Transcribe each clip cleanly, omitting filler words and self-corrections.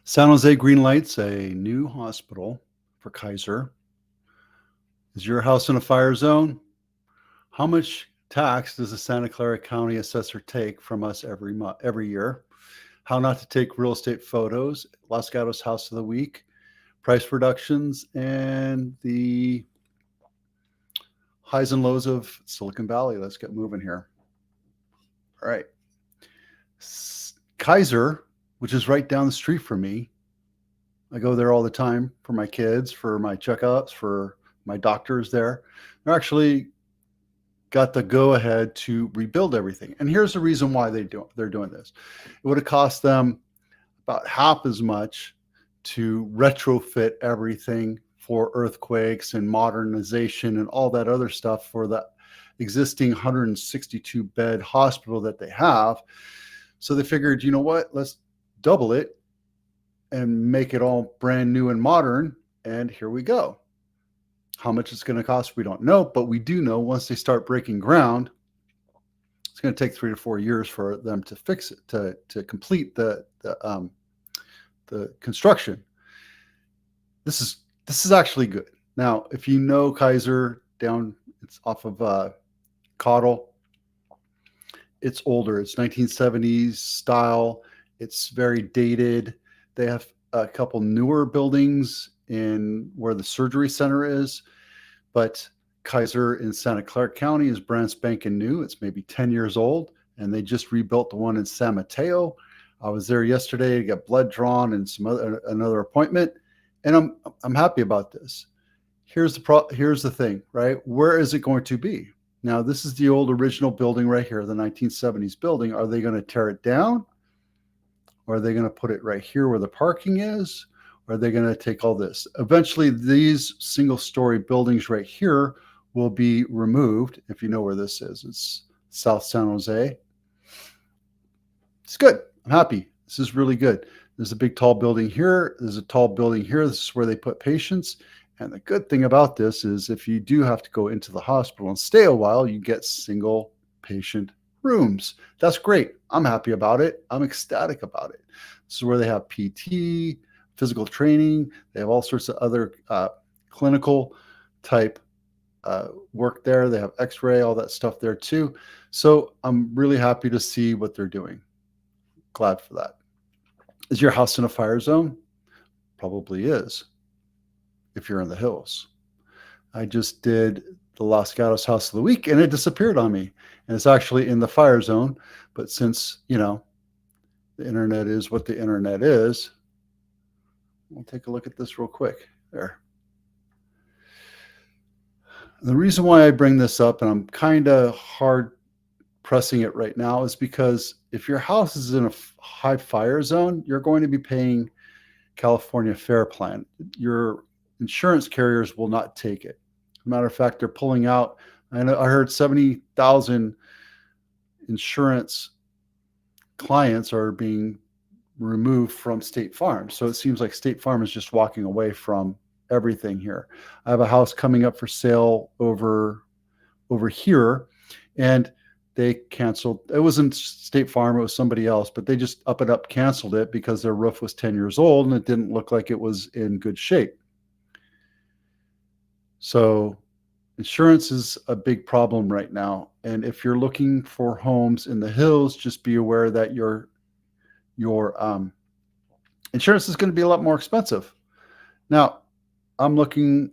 San Jose greenlights a new hospital for Kaiser. Is your house in a fire zone? How much tax does the Santa Clara County assessor take from us every year? How not to take real estate photos, Los Gatos House of the Week, price reductions, and the highs and lows of Silicon Valley. Let's get moving here. All right. Kaiser, which is right down the street from me, I go there all the time for my kids, for my checkups, for my doctors there. They're actually got the go ahead to rebuild everything. And here's the reason why they're doing this. It would have cost them about half as much to retrofit everything for earthquakes and modernization and all that other stuff for the existing 162 bed hospital that they have. So they figured, you know what, let's double it and make it all brand new and modern. And here we go. How much it's going to cost, we don't know, but we do know once they start breaking ground, it's going to take 3 to 4 years for them to fix it, to complete the construction. This is actually good. Now, if you know Kaiser down, it's off of Caudle. It's older. It's 1970s style. It's very dated. They have a couple newer buildings in where the surgery center is, but Kaiser in Santa Clara County is brand spanking new. It's maybe 10 years old, and they just rebuilt the one in San Mateo. I was there yesterday to get blood drawn and another appointment, and I'm happy about this. Here's the thing, right? Where is it going to be? Now, this is the old original building right here, the 1970s building. Are they going to tear it down? Or are they going to put it right here where the parking is? Or are they going to take all this? Eventually, these single-story buildings right here will be removed. If you know where this is, it's South San Jose. It's good. I'm happy. This is really good. There's a big, tall building here. There's a tall building here. This is where they put patients. And the good thing about this is if you do have to go into the hospital and stay a while, you get single patient rooms. That's great. I'm happy about it. I'm ecstatic about it. This is where they have PT, physical training. They have all sorts of other clinical type work there. They have x-ray, all that stuff there too. So I'm really happy to see what they're doing. Glad for that. Is your house in a fire zone? Probably is, if you're in the hills. I just did the Los Gatos House of the Week, and it disappeared on me. And it's actually in the fire zone. But since, you know, the internet is what the internet is, we'll take a look at this real quick. There. The reason why I bring this up, and I'm kind of hard pressing it right now, is because if your house is in a high fire zone, you're going to be paying California Fair Plan. Your insurance carriers will not take it. As a matter of fact, they're pulling out. I heard 70,000 insurance clients are being removed from State Farm. So it seems like State Farm is just walking away from everything here. I have a house coming up for sale over here, and they canceled. It wasn't State Farm, it was somebody else, but they just canceled it because their roof was 10 years old and it didn't look like it was in good shape. So insurance is a big problem right now. And if you're looking for homes in the hills, just be aware that your insurance is going to be a lot more expensive. Now, I'm looking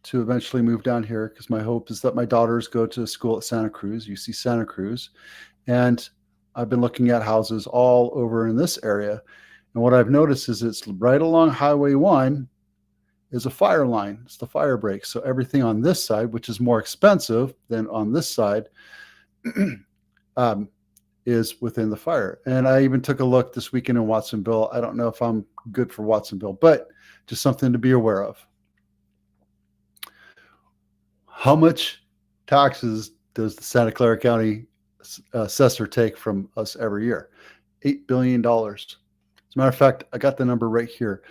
to eventually move down here because my hope is that my daughters go to school at Santa Cruz, UC Santa Cruz. And I've been looking at houses all over in this area. And what I've noticed is it's right along Highway 1 is a fire line. It's the fire break. So everything on this side, which is more expensive than on this side, is within the fire. And I even took a look this weekend in Watsonville. I don't know if I'm good for Watsonville, but just something to be aware of. How much taxes does the Santa Clara County assessor take from us every year? $8 billion. As a matter of fact, I got the number right here.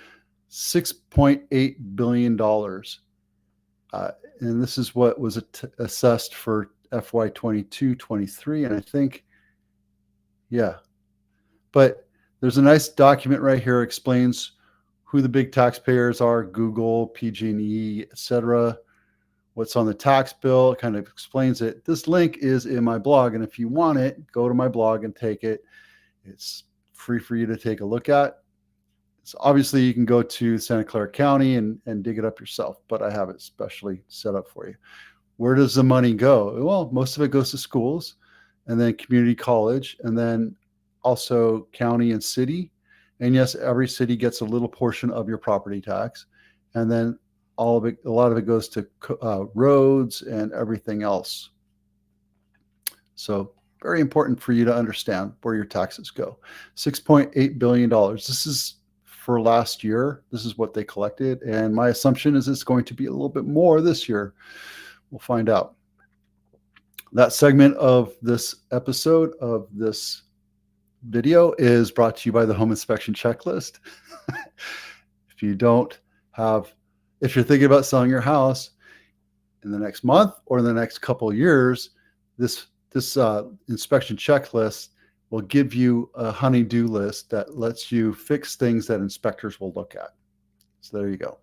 $6.8 billion. And this is what was assessed for FY 22-23. And I think, yeah. But there's a nice document right here explains who the big taxpayers are, Google, PG&E, etc. What's on the tax bill, it kind of explains it. This link is in my blog, and if you want it, go to my blog and take it. It's free for you to take a look at. So obviously, you can go to Santa Clara County and dig it up yourself, but I have it specially set up for you. Where does the money go? Well, most of it goes to schools, and then community college, and then also county and city. And yes, every city gets a little portion of your property tax. And then all of it, a lot of it goes to roads and everything else. So very important for you to understand where your taxes go. $6.8 billion. This is for last year. This is what they collected. And my assumption is it's going to be a little bit more this year. We'll find out. That segment of this episode of this video is brought to you by the Home Inspection Checklist. If you're thinking about selling your house in the next month or in the next couple of years, this inspection checklist will give you a honey-do list that lets you fix things that inspectors will look at. So there you go.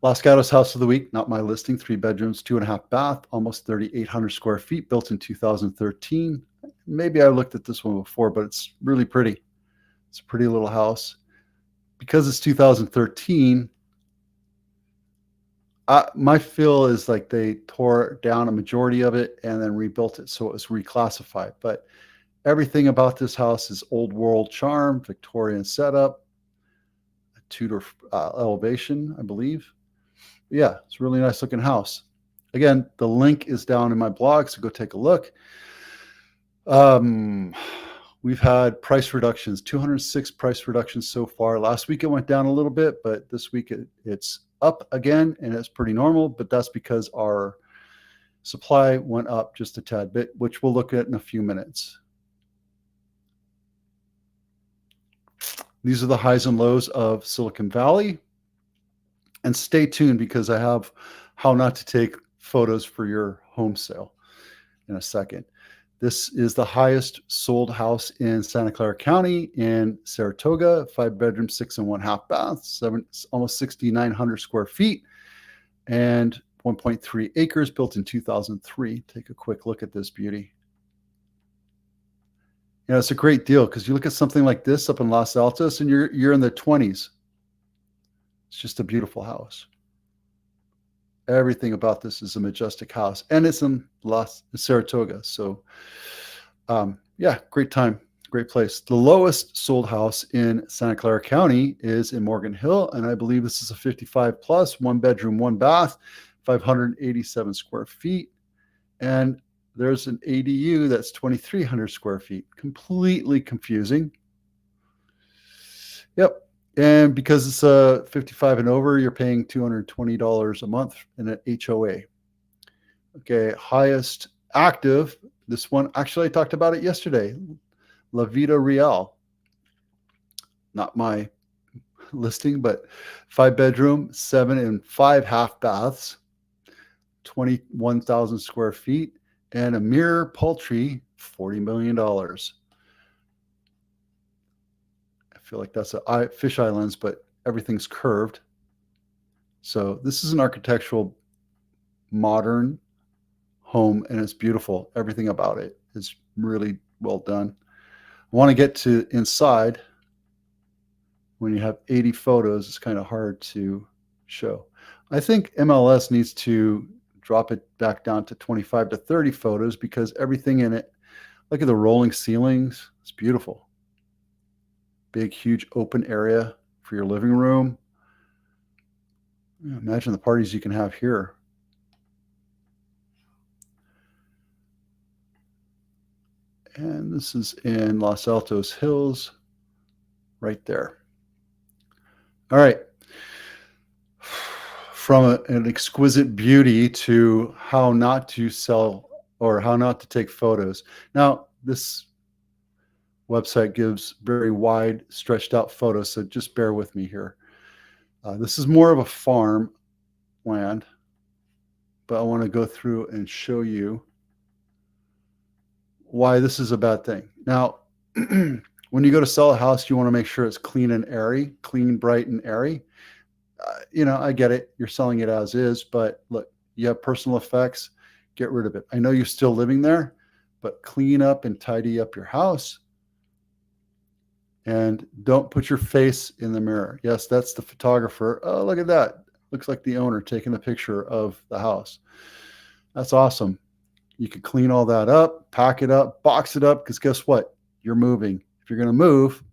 Last Gatos house of the week, not my listing, 3 bedrooms, 2.5 bath, almost 3,800 square feet, built in 2013. Maybe I looked at this one before, but it's really pretty. It's a pretty little house. Because it's 2013, my feel is like they tore down a majority of it and then rebuilt it, so it was reclassified. But everything about this house is old world charm, Victorian setup, a Tudor elevation, I believe. Yeah, it's a really nice looking house. Again, the link is down in my blog, so go take a look. We've had price reductions, 206 price reductions so far. Last week it went down a little bit, but this week it's up again, and it's pretty normal, but that's because our supply went up just a tad bit, which we'll look at in a few minutes. These are the highs and lows of Silicon Valley. And stay tuned because I have how not to take photos for your home sale in a second. This is the highest sold house in Santa Clara County in Saratoga, 5 bedrooms, 6.5 baths, almost 6,900 square feet, and 1.3 acres, built in 2003. Take a quick look at this beauty. It's a great deal because you look at something like this up in Los Altos and you're in the 20s. It's just a beautiful house. Everything about this is a majestic house, and it's in Saratoga. So, yeah, great time, great place. The lowest sold house in Santa Clara County is in Morgan Hill, and I believe this is a 55 plus, 1 bedroom, 1 bath, 587 square feet, and there's an ADU that's 2,300 square feet. Completely confusing. Yep. And because it's 55 and over, you're paying $220 a month in an HOA. Okay, highest active. This one, actually, I talked about it yesterday. La Vida Real. Not my listing, but 5 bedroom, 7.5 half baths, 21,000 square feet, and a mere paltry $40 million. I feel like that's a fish eye lens, but everything's curved. So this is an architectural modern home, and it's beautiful. Everything about it is really well done. I want to get to inside. When you have 80 photos, it's kind of hard to show. I think MLS needs to drop it back down to 25 to 30 photos because everything in it, look at the rolling ceilings, it's beautiful. Big, huge open area for your living room. Imagine the parties you can have here. And this is in Los Altos Hills, right there. All right. From an exquisite beauty to how not to sell or how not to take photos. Now, this website gives very wide, stretched out photos, so just bear with me here. This is more of a farm land, but I want to go through and show you why this is a bad thing. Now, When you go to sell a house, you want to make sure it's clean and airy, clean, bright, and airy. I get it. You're selling it as is, but look, you have personal effects. Get rid of it. I know you're still living there, but clean up and tidy up your house. And don't put your face in the mirror. Yes, that's the photographer. Oh, look at that. Looks like the owner taking the picture of the house. That's awesome. You can clean all that up, pack it up, box it up, because guess what? You're moving. If you're going to move,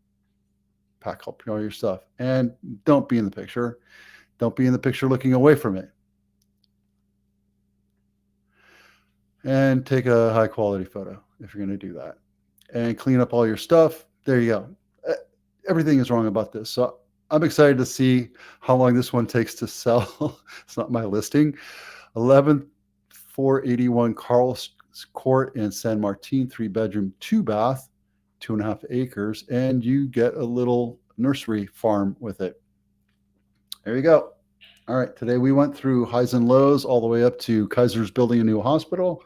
pack up all your stuff. And don't be in the picture. Don't be in the picture looking away from it. And take a high quality photo if you're going to do that. And clean up all your stuff. There you go. Everything is wrong about this. So I'm excited to see how long this one takes to sell. It's not my listing. 11481 Carl's Court in San Martin, 3-bedroom, 2-bath, 2.5 acres, and you get a little nursery farm with it. There you go. All right, today we went through highs and lows all the way up to Kaiser's building a new hospital.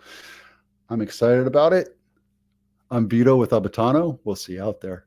I'm excited about it. I'm Vito with Abitano. We'll see you out there.